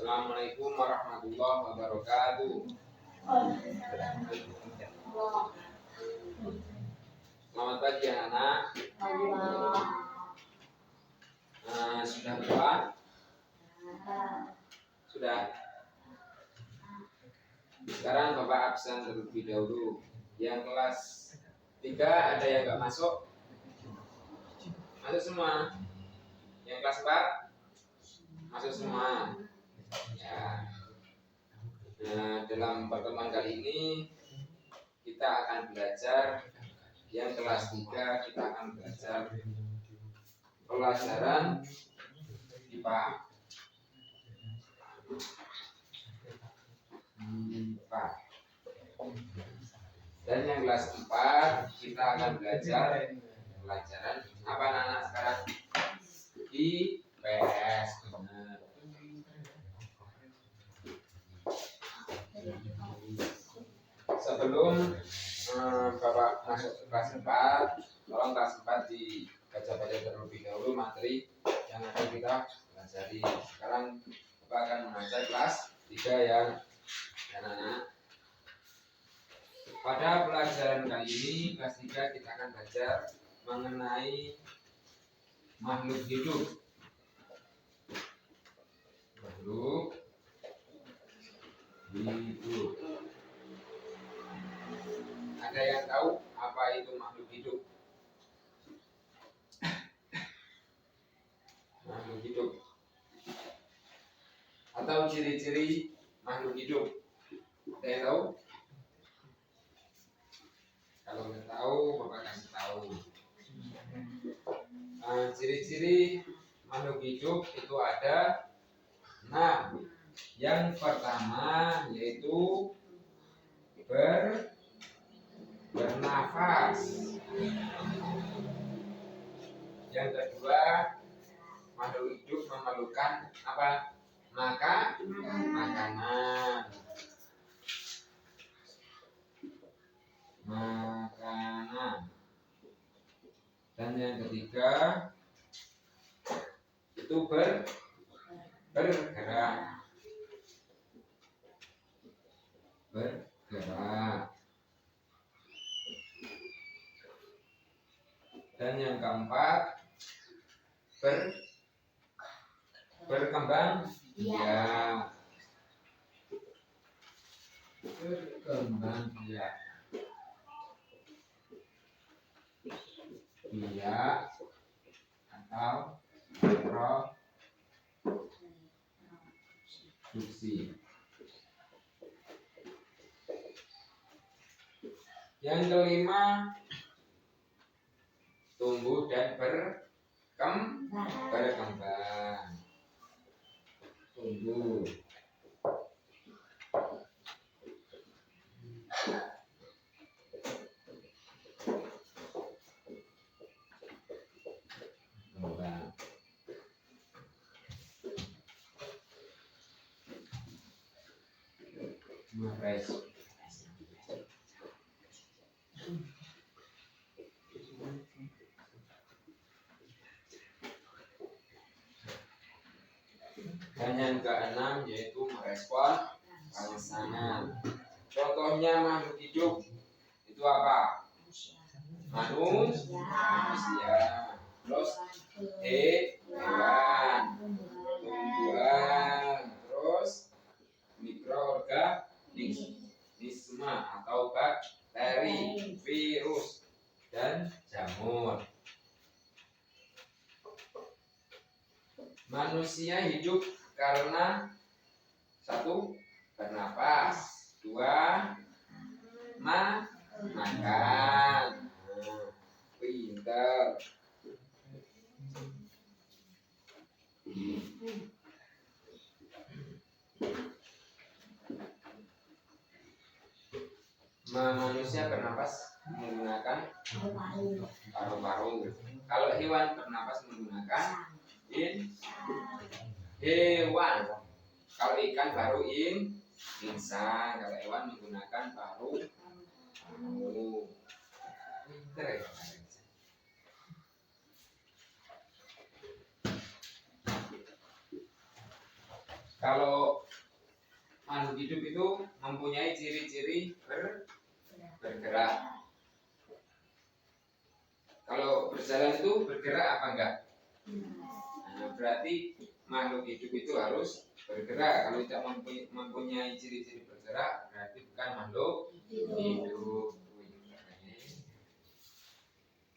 Assalamualaikum warahmatullahi wabarakatuh. Selamat pagi anak-anak. Sudah berapa? Sudah. Sekarang Bapak absen terlebih dahulu. Yang kelas 3 ada yang nggak masuk? Masuk semua. Yang kelas 4 masuk semua. Ya. Nah, dalam pertemuan kali ini kita akan belajar yang kelas 3, kita akan belajar pelajaran IPA. Dan yang kelas 4 kita akan belajar pelajaran apa anak-anak sekarang? IPS. Sebelum Bapak masuk ke kelas 4, tolong kelas 4 dibaca-baca terlebih dahulu materi yang akan kita pelajari. Sekarang Bapak akan mengajar kelas 3 ya anak-anak. Pada pelajaran kali ini kelas 3 kita akan belajar mengenai makhluk hidup. Makhluk hidup. Ada yang tahu apa itu makhluk hidup? Makhluk hidup. Atau ciri-ciri makhluk hidup. Ada yang tahu? Kalau nggak tahu, Bapak kasih tahu. Ciri-ciri makhluk hidup itu ada 6. Yang pertama yaitu bernafas. Yang kedua, makhluk hidup memerlukan apa? Makanan. Dan yang ketiga itu bergerak. Dan yang keempat berkembang biak. Biak atau reproduksi. Yang kelima tumbuh dan berkembang. Tumbuh. Dan yang keenam yaitu merespon rangsangan. Contohnya makhluk hidup itu apa? Manusia. Terus hewan, tumbuhan, terus mikroorganisme atau bakteri, virus, dan jamur. Manusia hidup karena 1. Bernapas, 2. Makan. Pintar. Manusia bernapas menggunakan paru-paru. Kalau hewan bernapas menggunakan hewan. Kalau ikan baru insang. Kalau hewan menggunakan paru. Kalau makhluk hidup itu mempunyai ciri-ciri bergerak. Kalau berjalan itu bergerak apa enggak? Nah, berarti makhluk hidup itu harus bergerak. Kalau tidak mempunyai ciri-ciri bergerak, berarti bukan makhluk hidup.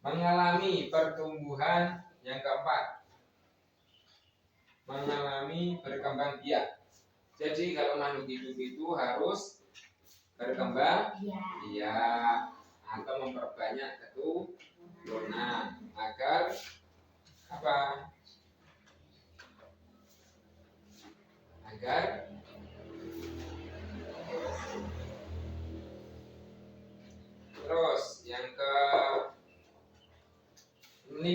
Mengalami pertumbuhan yang keempat, mengalami berkembang biak. Jadi kalau makhluk hidup itu harus berkembang biak atau memperbanyak keturunan agar apa? Agar terus yang ke 5,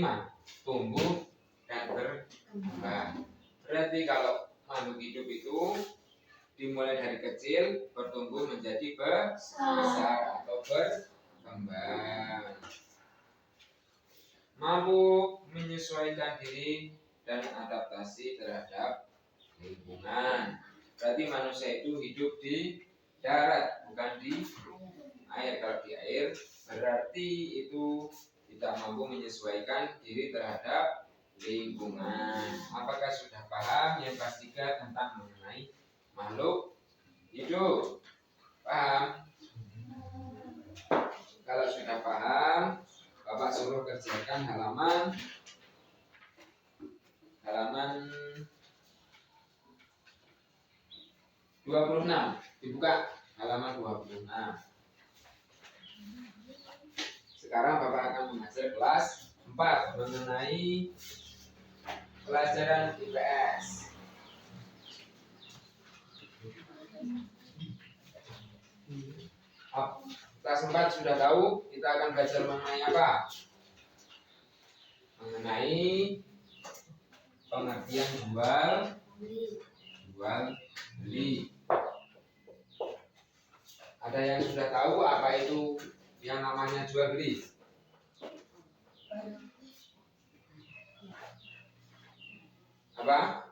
tumbuh dan berkembang. Berarti kalau makhluk hidup itu dimulai dari kecil, bertumbuh menjadi besar atau berkembang. Mampu menyesuaikan diri dan adaptasi terhadap lingkungan. Berarti manusia itu hidup di darat, bukan di air. Kalau di air berarti itu tidak mampu menyesuaikan diri terhadap lingkungan. Apakah sudah paham yang kelas 3 tentang mengenai makhluk hidup? Paham? Kalau sudah paham, Bapak suruh kerjakan halaman 26. Dibuka halaman 26. Sekarang Bapak akan mengajar kelas 4 mengenai pelajaran IPS. Kelas 4 sudah tahu kita akan belajar mengenai apa? Mengenai pengertian jual beli. Ada yang sudah tahu apa itu yang namanya jual beli? Apa?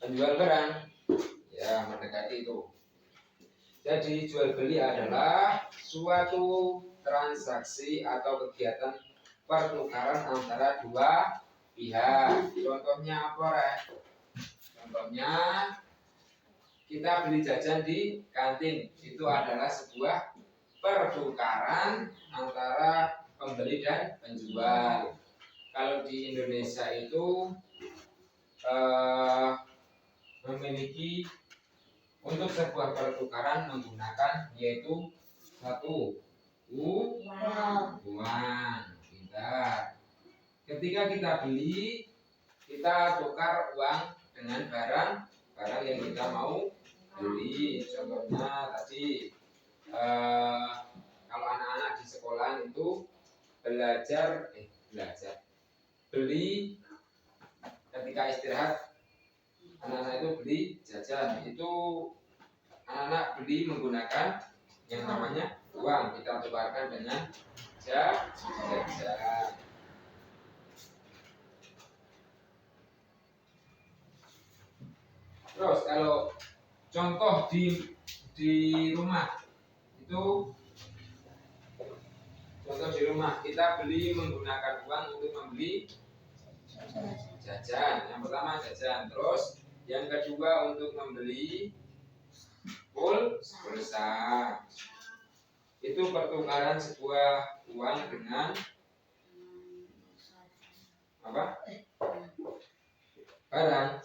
Penjual barang. Ya, mendekati itu. Jadi jual beli adalah suatu transaksi atau kegiatan pertukaran antara dua pihak. Contohnya apa, Rek? Contohnya kita beli jajan di kantin, itu adalah sebuah pertukaran antara pembeli dan penjual. Kalau di Indonesia itu memiliki untuk sebuah pertukaran menggunakan yaitu satu uang. Ketika kita beli, kita tukar uang dengan barang yang kita mau beli. Contohnya tadi kalau anak-anak di sekolah itu beli ketika istirahat, anak-anak itu beli jajan. Itu anak-anak beli menggunakan yang namanya uang, kita tukarkan dengan jajan. Terus kalau contoh di rumah itu, contoh di rumah kita beli menggunakan uang untuk membeli jajan. Yang pertama jajan, terus yang kedua untuk membeli pulsa. Itu pertukaran sebuah uang dengan apa? Barang.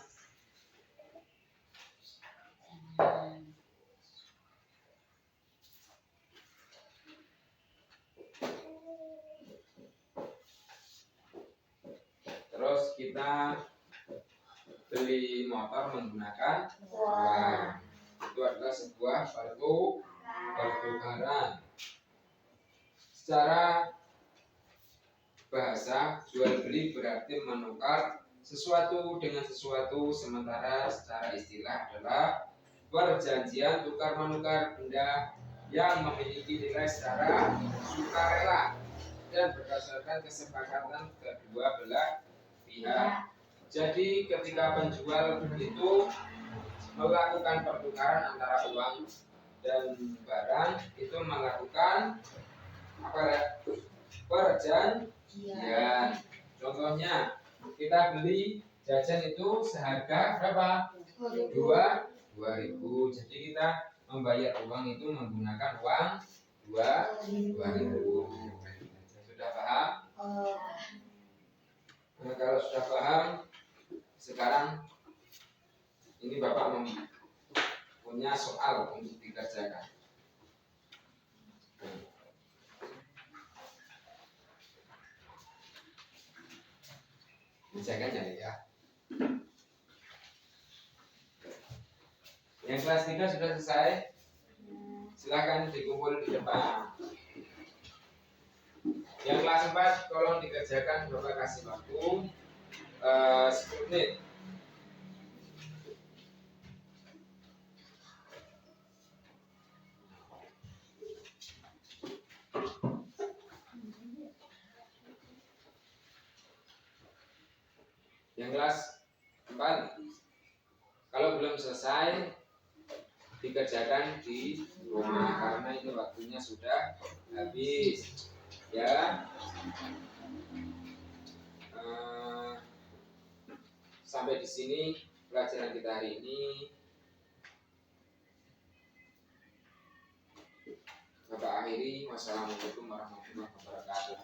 Terus kita beli motor menggunakan uang. Itu adalah sebuah pertukaran. Secara bahasa, jual beli berarti menukar sesuatu dengan sesuatu, sementara secara istilah adalah perjanjian tukar menukar benda yang memiliki nilai secara sukarela dan berdasarkan kesepakatan kedua belah pihak. Jadi ketika penjual itu melakukan pertukaran antara uang dan barang itu melakukan apa ya? Perjanjian. Contohnya kita beli jajan itu seharga berapa? 2.000. Jadi kita membayar uang itu menggunakan uang 2.000. Sudah paham? Nah, kalau sudah paham, sekarang ini Bapak punya soal untuk dikerjakan. Dikerjakan ya. Yang kelas 3 sudah selesai. Silakan dikumpul di depan. Yang kelas 4 tolong dikerjakan, Bapak kasih waktu 10 menit. Yang kelas 4 kalau belum selesai dikerjakan di rumah karena ini waktunya sudah habis ya. Sampai di sini pelajaran kita hari ini. Bapak akhiri. Wassalamualaikum warahmatullahi wabarakatuh.